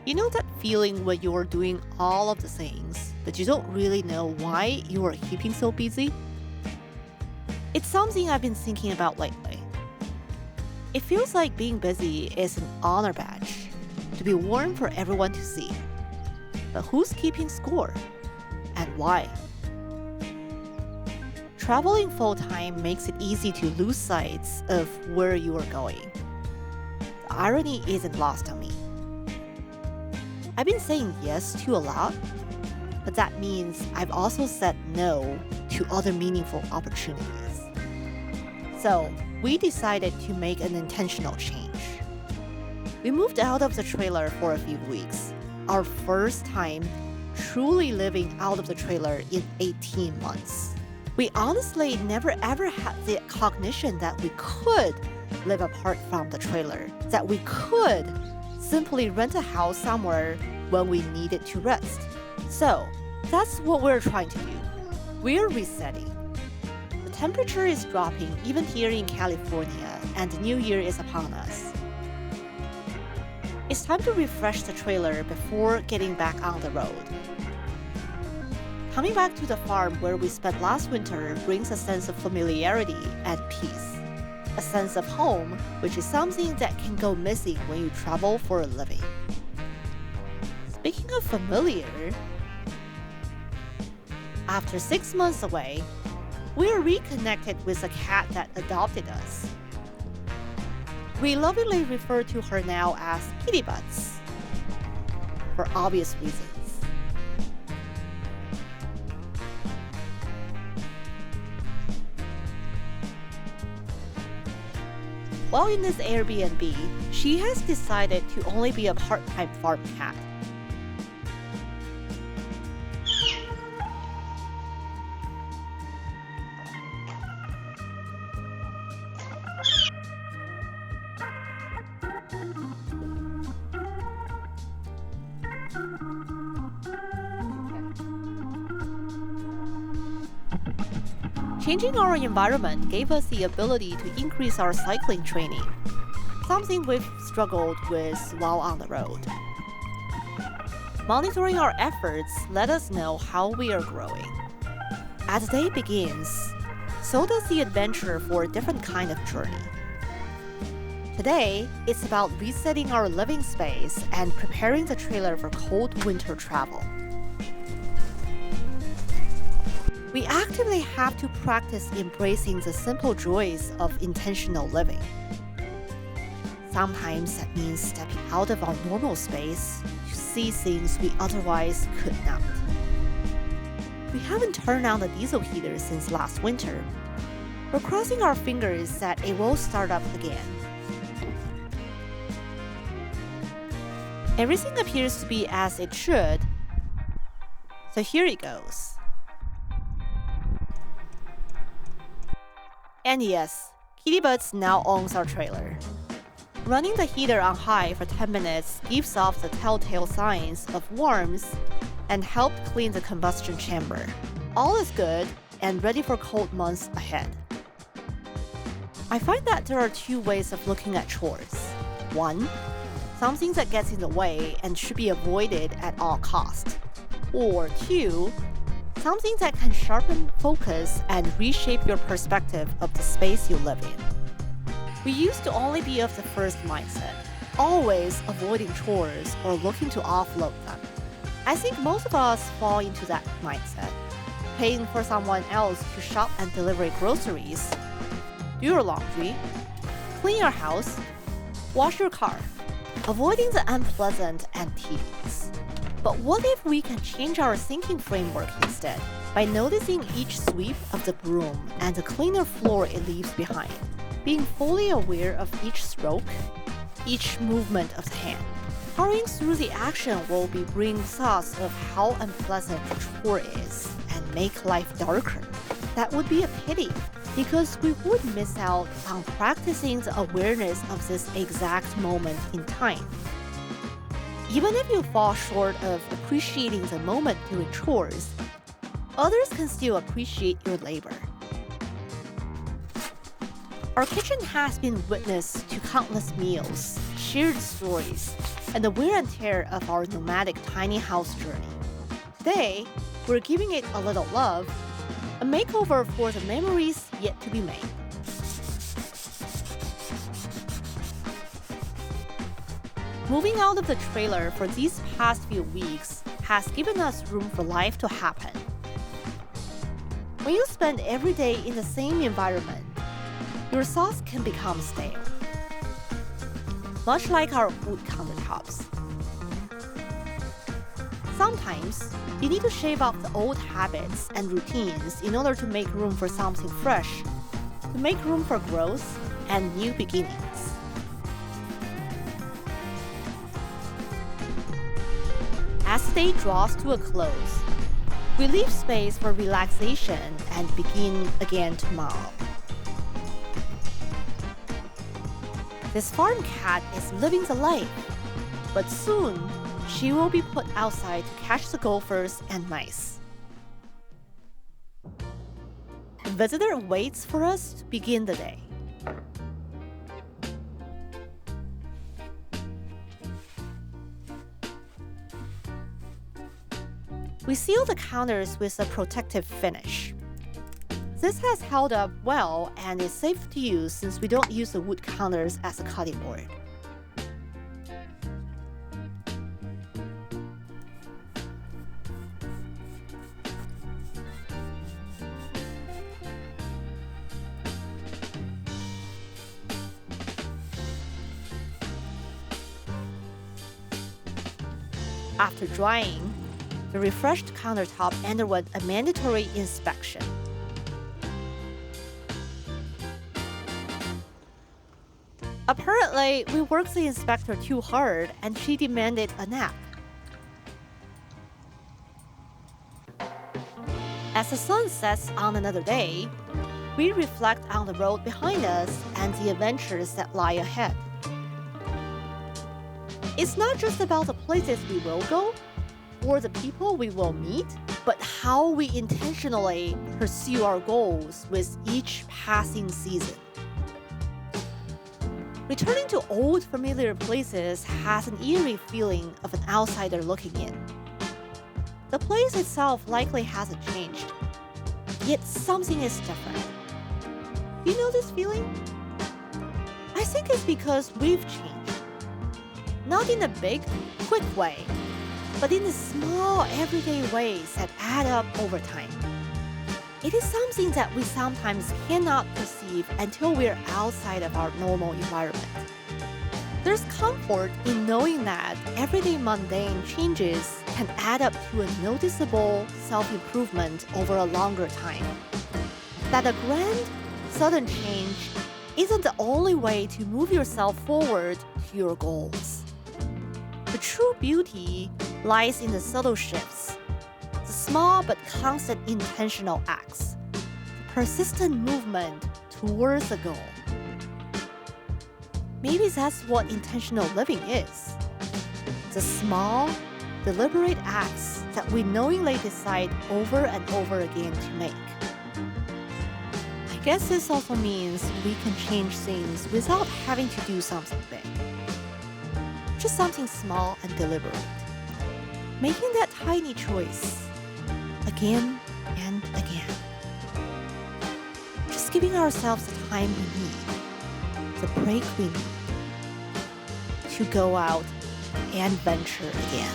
You know that feeling when you're doing all of the things, but you don't really know why you are keeping so busy? It's something I've been thinking about lately. It feels like being busy is an honor badge to be worn for everyone to see. But who's keeping score? And why? Traveling full-time makes it easy to lose sight of where you are going. The irony isn't lost on me. I've been saying yes to a lot, but that means I've also said no to other meaningful opportunities. So, we decided to make an intentional change. We moved out of the trailer for a few weeks, our first time truly living out of the trailer in 18 months. We honestly never ever had the cognition that we could live apart from the trailer, that we could simply rent a house somewhere when we needed to rest. So, that's what we're trying to do. We're resetting. The temperature is dropping even here in California, and the new year is upon us. It's time to refresh the trailer before getting back on the road. Coming back to the farm where we spent last winter brings a sense of familiarity and peace. A sense of home, which is something that can go missing when you travel for a living. Speaking of familiar, after 6 months away, we're reconnected with a cat that adopted us. We lovingly refer to her now as Kitty Butts, for obvious reasons. While in this Airbnb, she has decided to only be a part-time farm cat. Changing our environment gave us the ability to increase our cycling training, something we've struggled with while on the road. Monitoring our efforts let us know how we are growing. As the day begins, so does the adventure for a different kind of journey. Today, it's about resetting our living space and preparing the trailer for cold winter travel. We actively have to practice embracing the simple joys of intentional living. Sometimes that means stepping out of our normal space to see things we otherwise could not. We haven't turned on the diesel heater since last winter. We're crossing our fingers that it will start up again. Everything appears to be as it should, so here it goes. And yes, Kitty Butts now owns our trailer. Running the heater on high for 10 minutes gives off the telltale signs of warmth and helped clean the combustion chamber. All is good and ready for cold months ahead. I find that there are two ways of looking at chores. One, something that gets in the way and should be avoided at all costs. Or two, something that can sharpen focus and reshape your perspective of the space you live in. We used to only be of the first mindset, always avoiding chores or looking to offload them. I think most of us fall into that mindset, paying for someone else to shop and deliver groceries, do your laundry, clean your house, wash your car, avoiding the unpleasant and tedious. But what if we can change our thinking framework instead by noticing each sweep of the broom and the cleaner floor it leaves behind, being fully aware of each stroke, each movement of the hand. Hurrying through the action will bring thoughts of how unpleasant the chore is and make life darker. That would be a pity, because we would miss out on practicing the awareness of this exact moment in time. Even if you fall short of appreciating the moment doing chores, others can still appreciate your labor. Our kitchen has been witness to countless meals, shared stories, and the wear and tear of our nomadic tiny house journey. Today, we're giving it a little love, a makeover for the memories yet to be made. Moving out of the trailer for these past few weeks has given us room for life to happen. When you spend every day in the same environment, your thoughts can become stale, much like our wood countertops. Sometimes, you need to shave off the old habits and routines in order to make room for something fresh, to make room for growth and new beginnings. As the day draws to a close, we leave space for relaxation and begin again tomorrow. This farm cat is living the life, but soon she will be put outside to catch the gophers and mice. A visitor waits for us to begin the day. We seal the counters with a protective finish. This has held up well and is safe to use since we don't use the wood counters as a cutting board. After drying, the refreshed countertop underwent a mandatory inspection. Apparently, we worked the inspector too hard and she demanded a nap. As the sun sets on another day, we reflect on the road behind us and the adventures that lie ahead. It's not just about the places we will go or the people we will meet, but how we intentionally pursue our goals with each passing season. Returning to old familiar places has an eerie feeling of an outsider looking in. The place itself likely hasn't changed, yet something is different. Do you know this feeling? I think it's because we've changed. Not in a big, quick way, but in the small, everyday ways that add up over time. It is something that we sometimes cannot perceive until we're outside of our normal environment. There's comfort in knowing that everyday mundane changes can add up to a noticeable self-improvement over a longer time. That a grand, sudden change isn't the only way to move yourself forward to your goals. The true beauty lies in the subtle shifts, the small but constant intentional acts, the persistent movement towards a goal. Maybe that's what intentional living is. The small, deliberate acts that we knowingly decide over and over again to make. I guess this also means we can change things without having to do something big. Just something small and deliberate. Making that tiny choice again and again. Just giving ourselves the time we need, the break we need to go out and venture again.